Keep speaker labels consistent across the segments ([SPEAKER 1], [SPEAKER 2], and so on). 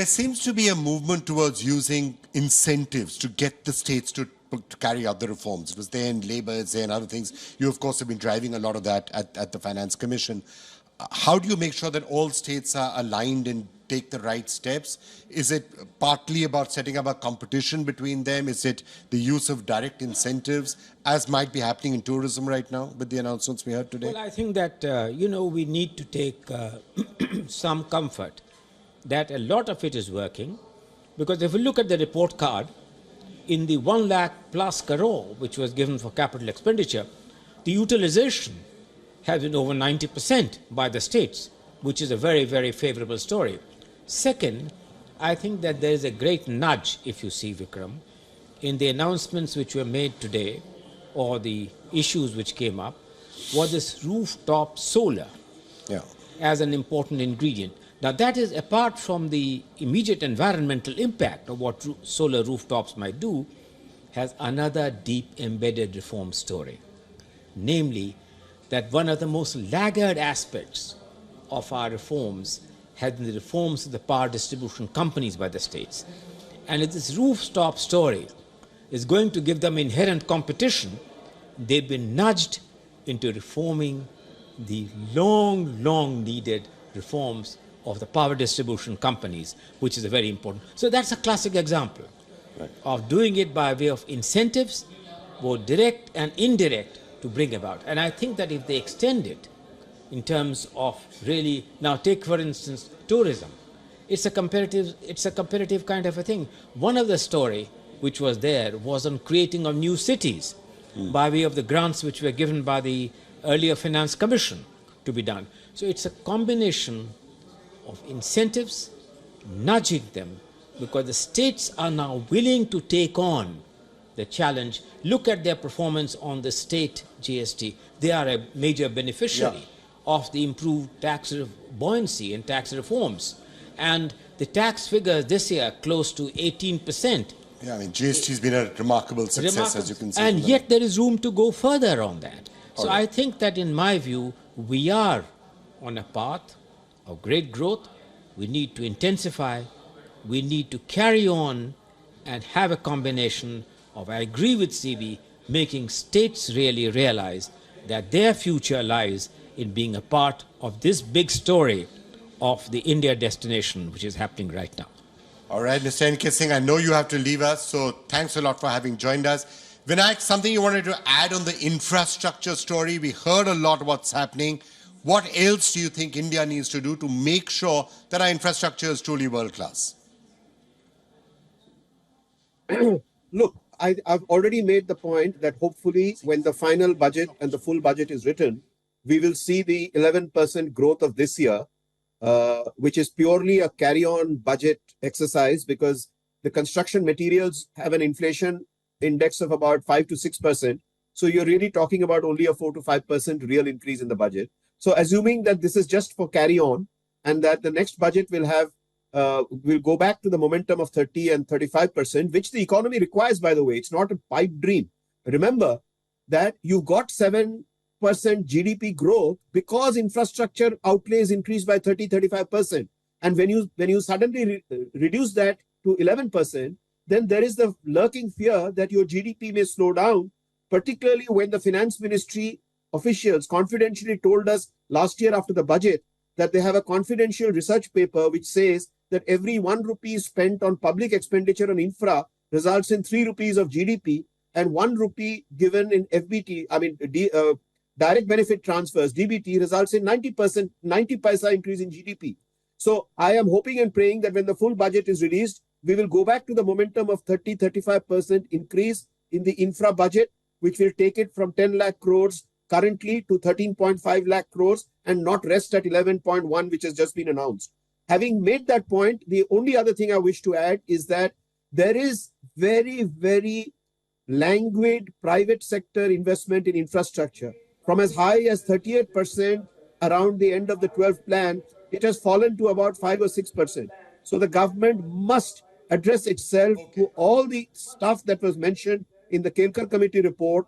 [SPEAKER 1] There seems to be a movement towards using incentives to get the states to carry out the reforms. It was there in Labour, it's there in other things. You, of course, have been driving a lot of that at the Finance Commission. How do you make sure that all states are aligned and take the right steps? Is it partly about setting up a competition between them? Is it the use of direct incentives, as might be happening in tourism right now with the announcements we heard today?
[SPEAKER 2] Well, I think that, we need to take some comfort that a lot of it is working, because if you look at the report card, in the 1 lakh plus crore which was given for capital expenditure, the utilization has been over 90% by the states, which is a very, very favorable story. Second, I think that there is a great nudge, if you see, Vikram, in the announcements which were made today, or the issues which came up, was this rooftop solar as an important ingredient. Now, that is, apart from the immediate environmental impact of what solar rooftops might do, has another deep embedded reform story. Namely, that one of the most laggard aspects of our reforms has been the reforms of the power distribution companies by the states. And if this rooftop story is going to give them inherent competition, they've been nudged into reforming the long needed reforms of the power distribution companies, which is a very important. So that's a classic example of doing it by way of incentives, both direct and indirect, to bring about. And I think that if they extend it in terms of really, now take for instance tourism, it's a comparative kind of a thing. One of the story which was there was on creating of new cities by way of the grants which were given by the earlier Finance Commission to be done. So it's a combination of incentives, nudging them, because the states are now willing to take on the challenge. Look at their performance on the state GST. They are a major beneficiary of the improved tax buoyancy and tax reforms. And the tax figures this year close to 18%.
[SPEAKER 1] Yeah, I mean, GST has been a remarkable success, as you can see.
[SPEAKER 2] And yet there is room to go further on that. So I think that in my view, we are on a path of great growth. We need to intensify. We need to carry on and have a combination of, I agree with CB, making states really realize that their future lies in being a part of this big story of the India destination, which is happening right now.
[SPEAKER 1] All right, Mr. N.K. Singh, I know you have to leave us, so thanks a lot for having joined us. Vinayak, something you wanted to add on the infrastructure story? We heard a lot what's happening. What else do you think India needs to do to make sure that our infrastructure is truly world-class?
[SPEAKER 3] Look, I've already made the point that hopefully when the final budget and the full budget is written, we will see the 11% growth of this year, which is purely a carry-on budget exercise, because the construction materials have an inflation index of about 5 to 6%. So you're really talking about only a 4 to 5% real increase in the budget. So assuming that this is just for carry-on and that the next budget will have will go back to the momentum of 30 and 35%, which the economy requires, by the way. It's not a pipe dream. Remember that you got 7% GDP growth because infrastructure outlays increased by 30-35%. And when you suddenly reduce that to 11%, then there is the lurking fear that your GDP may slow down, particularly when the Finance Ministry officials confidentially told us last year after the budget that they have a confidential research paper which says that every 1 rupee spent on public expenditure on infra results in 3 rupees of GDP, and 1 rupee given in FBT, direct benefit transfers, DBT, results in 90 paisa increase in GDP. So I am hoping and praying that when the full budget is released, we will go back to the momentum of 30-35% increase in the infra budget, which will take it from 10 lakh crores currently to 13.5 lakh crores and not rest at 11.1, which has just been announced. Having made that point, the only other thing I wish to add is that there is very, very languid private sector investment in infrastructure. From as high as 38% around the end of the 12th plan, it has fallen to about 5 or 6%. So the government must address itself to all the stuff that was mentioned in the Kelkar Committee report,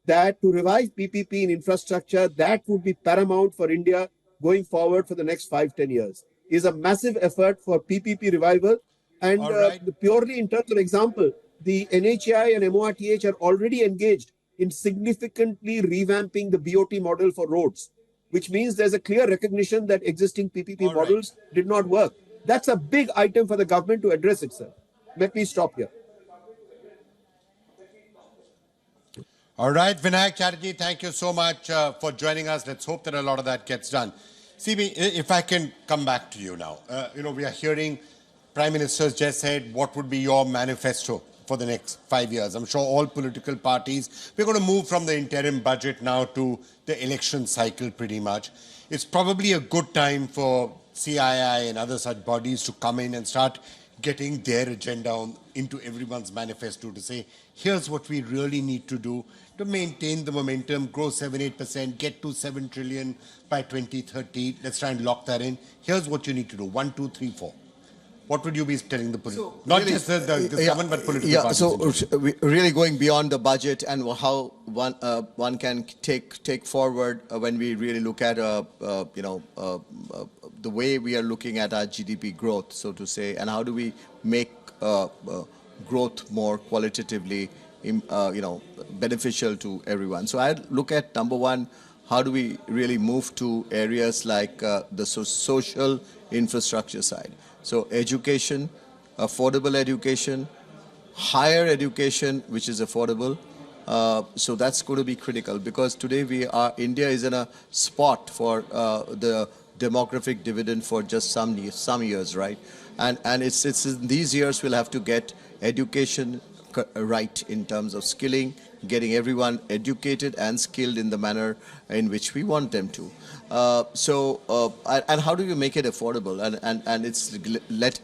[SPEAKER 3] that to revive PPP in infrastructure, that would be paramount for India going forward for the next 5-10 years. is a massive effort for PPP revival. And
[SPEAKER 1] All right.
[SPEAKER 3] purely in terms of example, the NHI and MORTH are already engaged in significantly revamping the BOT model for roads, which means there's a clear recognition that existing PPP
[SPEAKER 1] All right.
[SPEAKER 3] models did not work. That's a big item for the government to address itself. Let me stop here.
[SPEAKER 1] All right, Vinayak Chatterjee, thank you so much for joining us. Let's hope that a lot of that gets done. CB, if I can come back to you now. We are hearing Prime Minister's just said, what would be your manifesto for the next 5 years? I'm sure all political parties, we're going to move from the interim budget now to the election cycle pretty much. It's probably a good time for CII and other such bodies to come in and start getting their agenda into everyone's manifesto to say, here's what we really need to do to maintain the momentum, grow 7-8%, get to 7 trillion by 2030. Let's try and lock that in. Here's what you need to do. 1, 2, 3, 4. What would you be telling the political, not really, just the government, but political parties?
[SPEAKER 4] So really going beyond the budget and how one can take forward when we really look at the way we are looking at our GDP growth, so to say, and how do we make growth more qualitatively, beneficial to everyone. So I look at number one, how do we really move to areas like the social infrastructure side. So education, affordable education, higher education, which is affordable. So that's going to be critical because today India is in a spot for the demographic dividend for just some years, right? And it's in these years we'll have to get education right in terms of skilling, getting everyone educated and skilled in the manner in which we want them to. And how do you make it affordable? And it's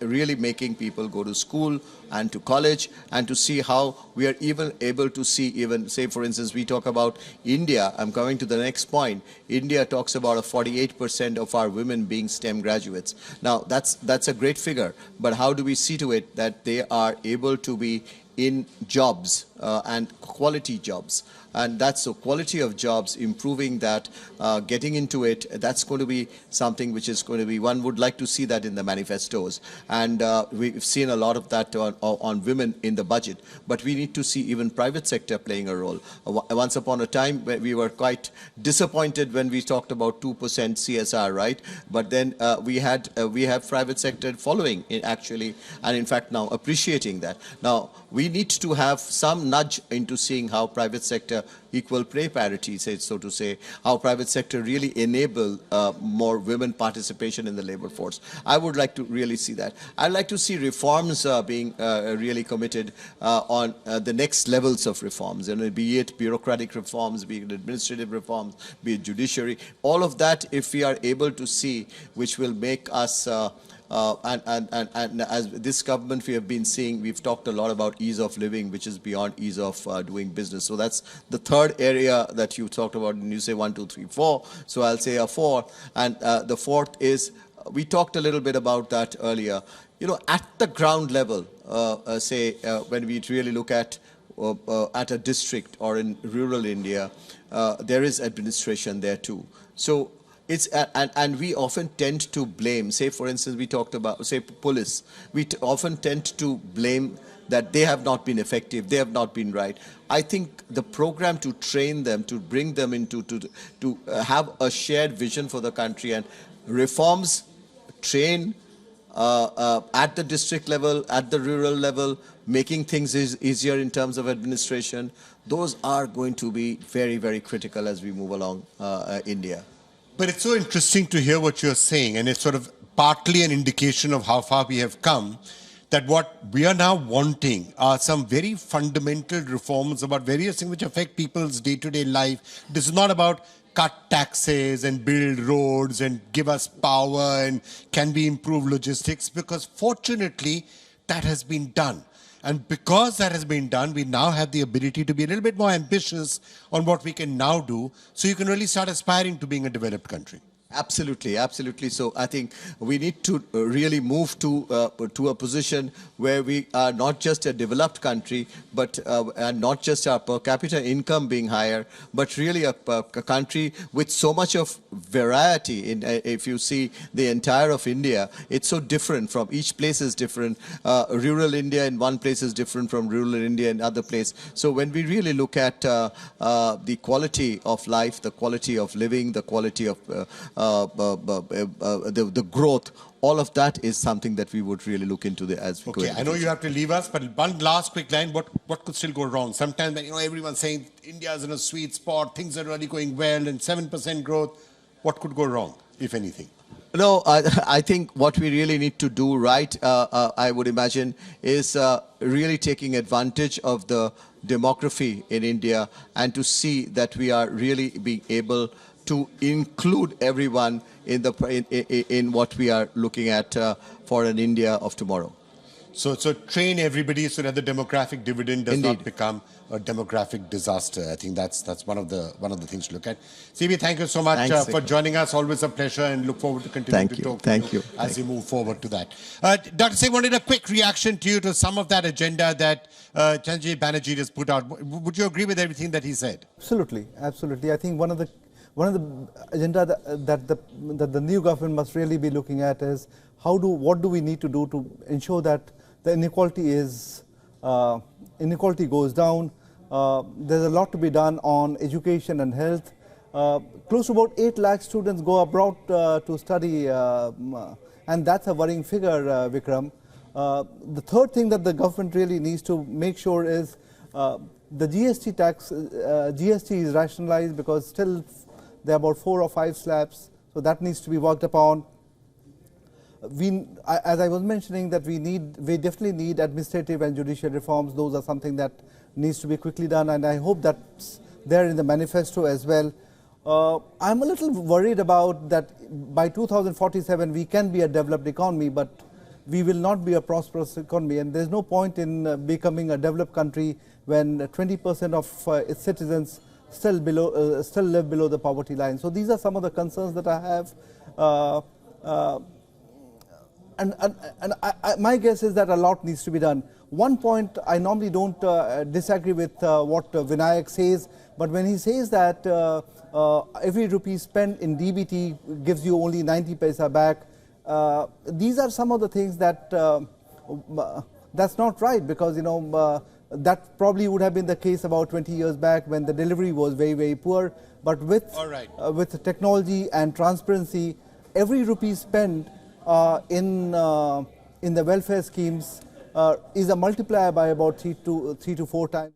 [SPEAKER 4] really making people go to school and to college and to see how we are even able to see say, for instance, we talk about India. I'm coming to the next point. India talks about 48% of our women being STEM graduates. Now, that's a great figure. But how do we see to it that they are able to be in jobs and quality jobs? And that's the quality of jobs, improving that, getting into it. That's going to be something which is going to be, one would like to see that in the manifestos. And we've seen a lot of that on women in the budget. But we need to see even private sector playing a role. Once upon a time, we were quite disappointed when we talked about 2% CSR, right? But then we have private sector following it actually, and in fact now appreciating that. Now, we need to have some nudge into seeing how private sector equal pay parity, so to say, how private sector really enable more women participation in the labor force. I would like to really see that. I'd like to see reforms being really committed on the next levels of reforms, be it bureaucratic reforms, be it administrative reforms, be it judiciary. All of that, if we are able to see, which will make us and as this government we have been seeing, we've talked a lot about ease of living, which is beyond ease of doing business. So that's the third area that you talked about, and you say 1, 2, 3, 4. So I'll say a 4. And the fourth is, we talked a little bit about that earlier. At the ground level, when we really look at a district or in rural India, there is administration there too. So it's and we often tend to blame, say for instance we talked about, say, police. We often tend to blame that they have not been effective, they have not been right. I think the program to train them, to bring them into to have a shared vision for the country and reforms, train at the district level, at the rural level, making things easier in terms of administration, those are going to be very, very critical as we move along India.
[SPEAKER 1] But it's so interesting to hear what you're saying, and it's sort of partly an indication of how far we have come, that what we are now wanting are some very fundamental reforms about various things which affect people's day-to-day life. This is not about cut taxes and build roads and give us power and can we improve logistics, because fortunately that has been done. And because that has been done, we now have the ability to be a little bit more ambitious on what we can now do, so you can really start aspiring to being a developed country.
[SPEAKER 4] Absolutely, absolutely. So I think we need to really move to a position where we are not just a developed country, but and not just our per capita income being higher, but really a country with so much of variety. In if you see the entire of India, it's so different. From each place is different. Rural India in one place is different from rural India in other place. So when we really look at the quality of life, the quality of living, the quality of the growth, all of that is something that we would really look into as we go.
[SPEAKER 1] Okay, I know you have to leave us, but one last quick line. What could still go wrong? Sometimes, everyone's saying India is in a sweet spot, things are really going well, and 7% growth. What could go wrong, if anything?
[SPEAKER 4] No, I think what we really need to do right, I would imagine, is really taking advantage of the demography in India and to see that we are really being able to include everyone in what we are looking at for an India of tomorrow.
[SPEAKER 1] So train everybody so that the demographic dividend does not become a demographic disaster. I think that's one of the things to look at. CB, thank you so much for joining us. Always a pleasure, and look forward to continuing to talk to you as we move forward to that. Dr. Singh, wanted a quick reaction to you to some of that agenda that Chandrajit Banerjee has put out. Would you agree with everything that he said?
[SPEAKER 5] Absolutely, absolutely. I think one of the agenda that the new government must really be looking at is what do we need to do to ensure that the inequality goes down. There's a lot to be done on education and health. Close to about 8 lakh students go abroad to study, and that's a worrying figure, Vikram. The third thing that the government really needs to make sure is the GST tax. GST is rationalized because still there are about 4 or 5 slabs, so that needs to be worked upon. As I was mentioning, that we definitely need administrative and judicial reforms. Those are something that needs to be quickly done, and I hope that's there in the manifesto as well. I'm a little worried about that by 2047 we can be a developed economy, but we will not be a prosperous economy, and there's no point in becoming a developed country when 20% of its citizens still live below the poverty line. So these are some of the concerns that I have. My guess is that a lot needs to be done. One point, I normally don't disagree with what Vinayak says, but when he says that every rupee spent in DBT gives you only 90 paisa back, these are some of the things that that's not right, because that probably would have been the case about 20 years back when the delivery was very, very poor. But with technology and transparency, every rupee spent in the welfare schemes is a multiplier by about 3 to 4 times.